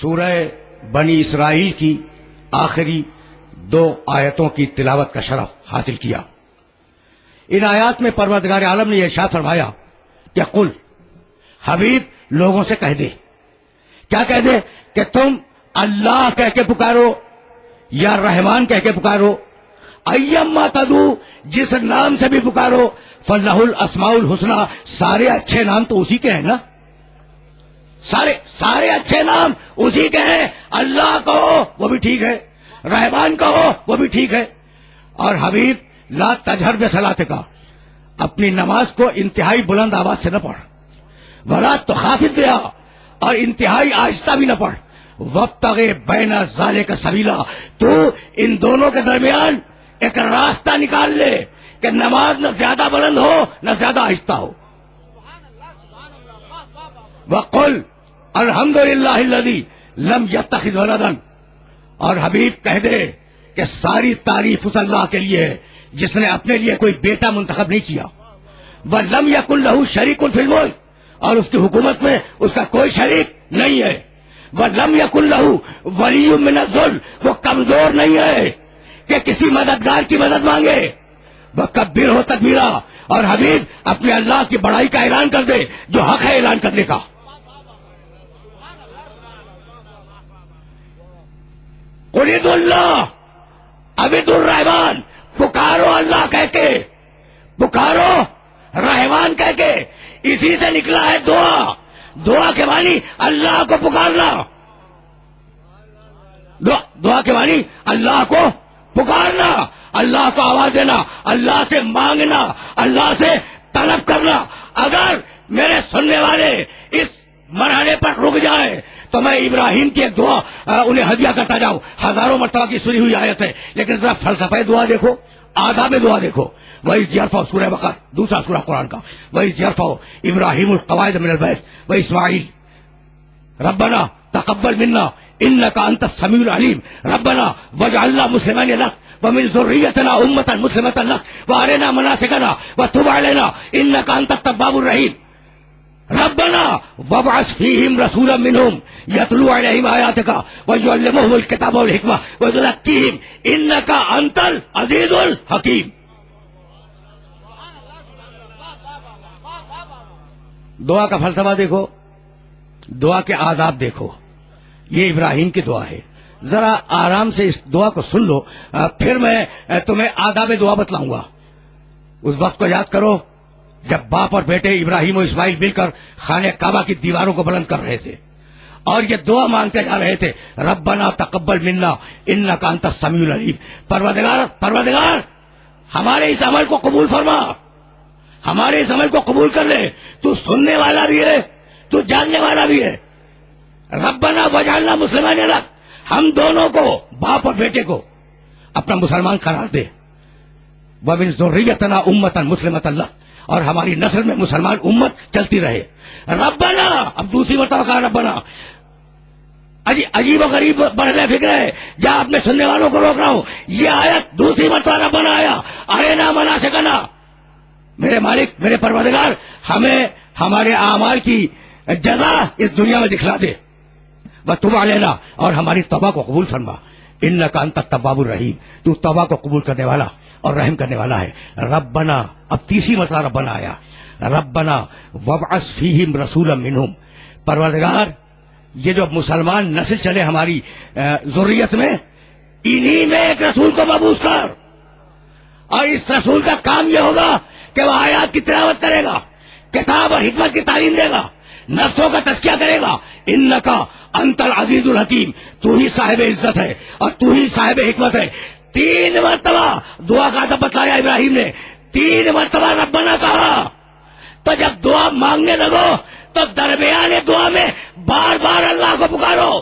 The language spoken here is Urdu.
سورہ بنی اسرائیل کی آخری 2 آیتوں کی تلاوت کا شرف حاصل کیا۔ ان آیات میں پروردگار عالم نے یہ ارشاد فرمایا کہ قل، حبیب لوگوں سے کہہ دے، کیا کہہ دے کہ تم اللہ کہہ کے پکارو یا رحمان کہہ کے پکارو، ایما تدعو، جس نام سے بھی پکارو، فلہ الاسماء الحسنی، سارے اچھے نام تو اسی کے ہیں نا، سارے اچھے نام اسی کے ہیں۔ اللہ کہو وہ بھی ٹھیک ہے، رحمان کہو وہ بھی ٹھیک ہے۔ اور حبیب لا تجہر بصلاتک، اپنی نماز کو انتہائی بلند آواز سے نہ پڑھ، ولا تخافت بہا، اور انتہائی آہستہ بھی نہ پڑھ، وابتغ بین ذالک سبیلا، تو ان دونوں کے درمیان ایک راستہ نکال لے کہ نماز نہ زیادہ بلند ہو نہ زیادہ آہستہ ہو۔ وقل الحمدللہ الذی لم یتخذ ولدا، اور حبیب کہہ دے کہ ساری تعریف اس اللہ کے لیے ہے جس نے اپنے لیے کوئی بیٹا منتخب نہیں کیا، وَلَمْ يَكُنْ لَهُ شَرِيكٌ فِي الْمُلْكِ، اور اس کی حکومت میں اس کا کوئی شریک نہیں ہے، وَلَمْ يَكُنْ لَهُ وَلِيٌّ مِّنَ الذُّلِّ، وہ کمزور نہیں ہے کہ کسی مددگار کی مدد مانگے، وَكَبِّرْهُ تَكْبِيرًا، اور حبیب اپنے اللہ کی بڑائی کا اعلان کر دے جو حق ہے اعلان کرنے کا۔ قُلِ ادعوا اللَّهَ أَوِ ادعوا الرَّحْمَٰنَ، پکارو اللہ کہہ کے، پکارو رحمان کہہ کے، اسی سے نکلا ہے دعا۔ دعا کے معنی اللہ کو پکارنا، دعا کے معنی اللہ کو پکارنا، اللہ کو آواز دینا، اللہ سے مانگنا، اللہ سے طلب کرنا۔ اگر میرے سننے والے اس مرحلے پر رک جائیں تو میں ابراہیم کی ایک دعا انہیں ہدیہ کرتا جاؤں، ہزاروں مرتبہ کی سنی ہوئی آیت ہے، لیکن ذرا فلسفہ دعا دیکھو، آداب دعا دیکھو۔ وَإِذْ يَرْفَعُ، سورہ بقرہ، دوسرا سورہ قرآن کا، وَإِذْ يَرْفَعُ إِبْرَاهِيمُ الْقَوَاعِدَ مِنَ الْبَيْتِ وَإِسْمَاعِيلُ رَبَّنَا تَقَبَّلْ مِنَّا إِنَّكَ أَنْتَ السَّمِيعُ الْعَلِيمُ رَبَّنَا وَاجْعَلْنَا مُسْلِمَيْنِ لَكَ وَمِنْ ذُرِّيَّتِنَا أُمَّةً مُسْلِمَةً لَكَ وَأَرِنَا مَنَاسِكَنَا وَتُبْ عَلَيْنَا إِنَّكَ أَنْتَ التَّوَّابُ الرَّحِيمُ رَبَّنَا وَابْعَثْ فِيهِمْ رَسُولًا مِّنْهُمْ يَتْلُو عَلَيْهِمْ آيَاتِكَ وَيُعَلِّمُهُمُ الْكِتَابَ وَالْحِكْمَةَ وَيُزَكِّيهِمْ إِنَّكَ أَنْتَ الْعَزِيزُ الْحَكِيمُ۔ دعا کا فلسفہ دیکھو، دعا کے آداب دیکھو، یہ ابراہیم کی دعا ہے۔ ذرا آرام سے اس دعا کو سن لو، پھر میں تمہیں آداب دعا بتلاؤں گا۔ اس وقت کو یاد کرو جب باپ اور بیٹے ابراہیم و اسماعیل مل کر خانہ کعبہ کی دیواروں کو بلند کر رہے تھے اور یہ دعا مانگتے جا رہے تھے، ربنا تقبل منا انک انت السمیع العلیم، پروردگار ہمارے اس عمل کو قبول فرما، ہمارے اس عمل کو قبول کر لے، تو سننے والا بھی ہے، تو جاننے والا بھی ہے۔ ربنا وجعلنا مسلمین لک، ہم دونوں کو، باپ اور بیٹے کو اپنا مسلمان قرار دے، ومن ذریتنا امۃ مسلمۃ لک، اور ہماری نسل میں مسلمان امت چلتی رہے۔ ربنا، اب دوسری مرتبہ کہا ربنا، عجیب و غریب بڑھنے فکر ہے، جہاں اپنے سننے والوں کو روک رہا ہوں، یہ آیت دوسری مرتبہ ربنا آیا، ارنا مناسکنا، میرے مالک، میرے پروردگار، ہمیں ہمارے اعمال کی جزا اس دنیا میں دکھلا دے، وتب علینا، اور ہماری توبہ کو قبول فرما، انک انت التواب الرحیم، تو توبہ کو قبول کرنے والا اور رحم کرنے والا ہے۔ ربنا، اب تیسری مرتبہ ربنا آیا، ربنا وابعث فیہم رسولا منہم، پروردگار یہ جو مسلمان نسل چلے ہماری ذریت میں، انہی میں ایک رسول کو مبعوث کر، اور اس رسول کا کام یہ ہوگا کہ وہ آیات کی تلاوت کرے گا، کتاب اور حکمت کی تعلیم دے گا، نفسوں کا تزکیہ کرے گا، انکا انت العزیز الحکیم، تو ہی صاحب عزت ہے اور تو ہی صاحب حکمت ہے۔ 3 مرتبہ دعا کا ادب بتلایا ابراہیم نے، 3 مرتبہ ربنا کہا، تو جب دعا مانگنے لگو تو درمیان دعا میں بار بار اللہ کو پکارو،